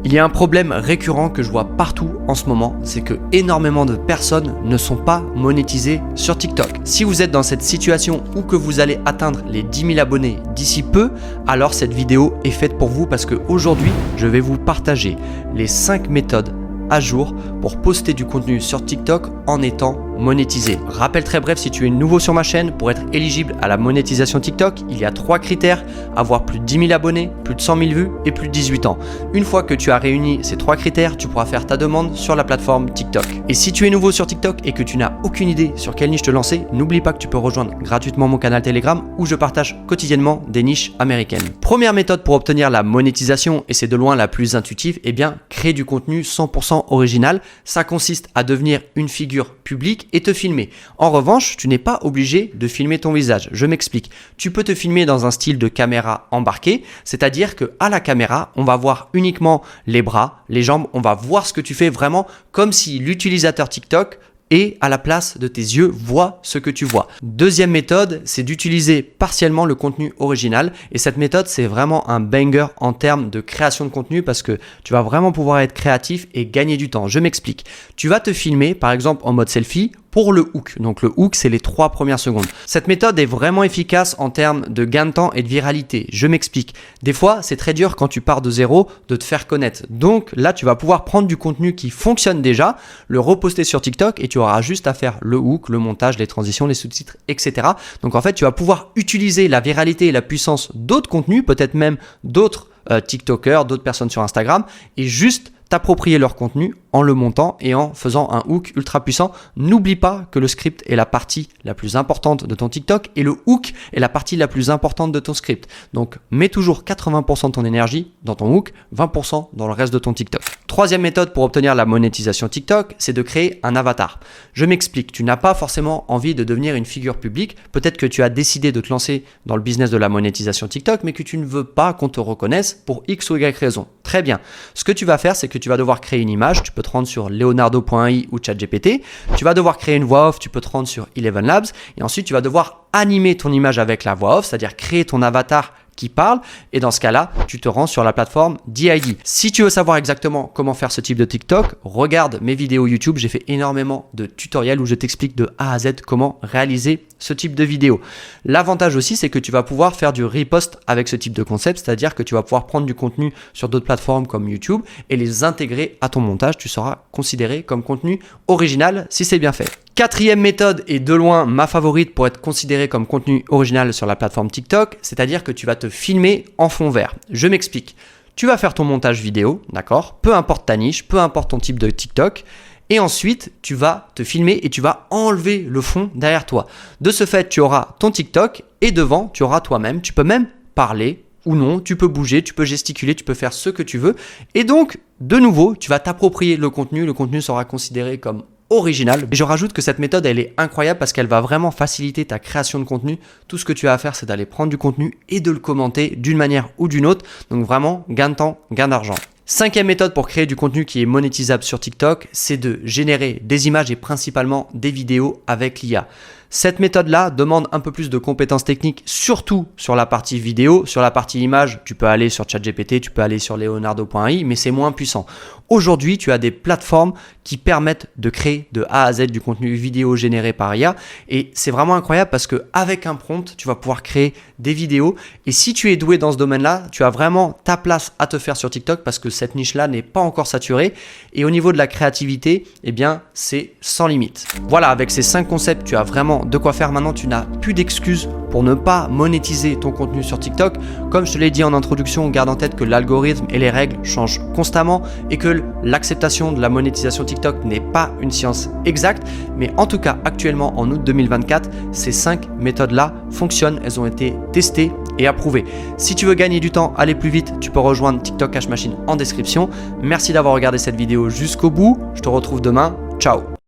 Il y a un problème récurrent que je vois partout en ce moment, c'est que énormément de personnes ne sont pas monétisées sur TikTok. Si vous êtes dans cette situation où que vous allez atteindre les 10 000 abonnés d'ici peu, alors cette vidéo est faite pour vous parce qu'aujourd'hui, je vais vous partager les 5 méthodes à jour pour poster du contenu sur TikTok en étant monétisé. Rappel très bref, si tu es nouveau sur ma chaîne, pour être éligible à la monétisation TikTok, il y a 3 critères: avoir plus de 10 000 abonnés, plus de 100 000 vues et plus de 18 ans. Une fois que tu as réuni ces 3 critères, tu pourras faire ta demande sur la plateforme TikTok. Et si tu es nouveau sur TikTok et que tu n'as aucune idée sur quelle niche te lancer, n'oublie pas que tu peux rejoindre gratuitement mon canal Telegram où je partage quotidiennement des niches américaines. Première méthode pour obtenir la monétisation, et c'est de loin la plus intuitive, eh bien créer du contenu 100% original. Ça consiste à devenir une figure publique et te filmer. En revanche, tu n'es pas obligé de filmer ton visage. Je m'explique. Tu peux te filmer dans un style de caméra embarquée, c'est-à-dire que à la caméra, on va voir uniquement les bras, les jambes, on va voir ce que tu fais vraiment comme si l'utilisateur TikTok et à la place de tes yeux, vois ce que tu vois. Deuxième méthode, c'est d'utiliser partiellement le contenu original. Et cette méthode, c'est vraiment un banger en termes de création de contenu parce que tu vas vraiment pouvoir être créatif et gagner du temps. Je m'explique. Tu vas te filmer, par exemple, en mode selfie pour le hook. Donc le hook, c'est les 3 premières secondes. Cette méthode est vraiment efficace en termes de gain de temps et de viralité. Je m'explique. Des fois, c'est très dur quand tu pars de zéro de te faire connaître. Donc là, tu vas pouvoir prendre du contenu qui fonctionne déjà, le reposter sur TikTok et tu auras juste à faire le hook, le montage, les transitions, les sous-titres, etc. Donc en fait, tu vas pouvoir utiliser la viralité et la puissance d'autres contenus, peut-être même d'autres TikTokers, d'autres personnes sur Instagram, et juste t'approprier leur contenu en le montant et en faisant un hook ultra puissant. N'oublie pas que le script est la partie la plus importante de ton TikTok et le hook est la partie la plus importante de ton script. Donc, mets toujours 80% de ton énergie dans ton hook, 20% dans le reste de ton TikTok. Troisième méthode pour obtenir la monétisation TikTok, c'est de créer un avatar. Je m'explique, tu n'as pas forcément envie de devenir une figure publique. Peut-être que tu as décidé de te lancer dans le business de la monétisation TikTok, mais que tu ne veux pas qu'on te reconnaisse pour X ou Y raison. Très bien. Ce que tu vas faire, c'est que tu vas devoir créer une image. Tu peux te rendre sur leonardo.ai ou ChatGPT. Tu vas devoir créer une voix off. Tu peux te rendre sur Eleven Labs. Et ensuite, tu vas devoir animer ton image avec la voix off, c'est-à-dire créer ton avatar qui parle, et dans ce cas-là, tu te rends sur la plateforme DID. Si tu veux savoir exactement comment faire ce type de TikTok, regarde mes vidéos YouTube. J'ai fait énormément de tutoriels où je t'explique de A à Z comment réaliser ce type de vidéo. L'avantage aussi, c'est que tu vas pouvoir faire du repost avec ce type de concept, c'est-à-dire que tu vas pouvoir prendre du contenu sur d'autres plateformes comme YouTube et les intégrer à ton montage. Tu seras considéré comme contenu original si c'est bien fait. Quatrième méthode et de loin ma favorite pour être considéré comme contenu original sur la plateforme TikTok, c'est-à-dire que tu vas te filmer en fond vert. Je m'explique. Tu vas faire ton montage vidéo, d'accord? Peu importe ta niche, peu importe ton type de TikTok. Et ensuite, tu vas te filmer et tu vas enlever le fond derrière toi. De ce fait, tu auras ton TikTok et devant, tu auras toi-même. Tu peux même parler ou non, tu peux bouger, tu peux gesticuler, tu peux faire ce que tu veux. Et donc, de nouveau, tu vas t'approprier le contenu. Le contenu sera considéré comme original. Et je rajoute que cette méthode, elle est incroyable parce qu'elle va vraiment faciliter ta création de contenu. Tout ce que tu as à faire, c'est d'aller prendre du contenu et de le commenter d'une manière ou d'une autre. Donc vraiment, gain de temps, gain d'argent. Cinquième méthode pour créer du contenu qui est monétisable sur TikTok, c'est de générer des images et principalement des vidéos avec l'IA. Cette méthode-là demande un peu plus de compétences techniques, surtout sur la partie vidéo. Sur la partie image, tu peux aller sur ChatGPT, tu peux aller sur leonardo.ai, mais c'est moins puissant. Aujourd'hui, tu as des plateformes qui permettent de créer de A à Z du contenu vidéo généré par IA et c'est vraiment incroyable parce qu'avec un prompt, tu vas pouvoir créer des vidéos et si tu es doué dans ce domaine-là, tu as vraiment ta place à te faire sur TikTok parce que cette niche-là n'est pas encore saturée et au niveau de la créativité, eh bien, c'est sans limite. Voilà, avec ces 5 concepts, tu as vraiment de quoi faire. Maintenant, tu n'as plus d'excuses pour ne pas monétiser ton contenu sur TikTok. Comme je te l'ai dit en introduction, garde en tête que l'algorithme et les règles changent constamment et que l'acceptation de la monétisation TikTok n'est pas une science exacte. Mais en tout cas, actuellement, en août 2024, ces 5 méthodes-là fonctionnent. Elles ont été testées et approuvées. Si tu veux gagner du temps, aller plus vite, tu peux rejoindre TikTok Cash Machine en description. Merci d'avoir regardé cette vidéo jusqu'au bout. Je te retrouve demain. Ciao!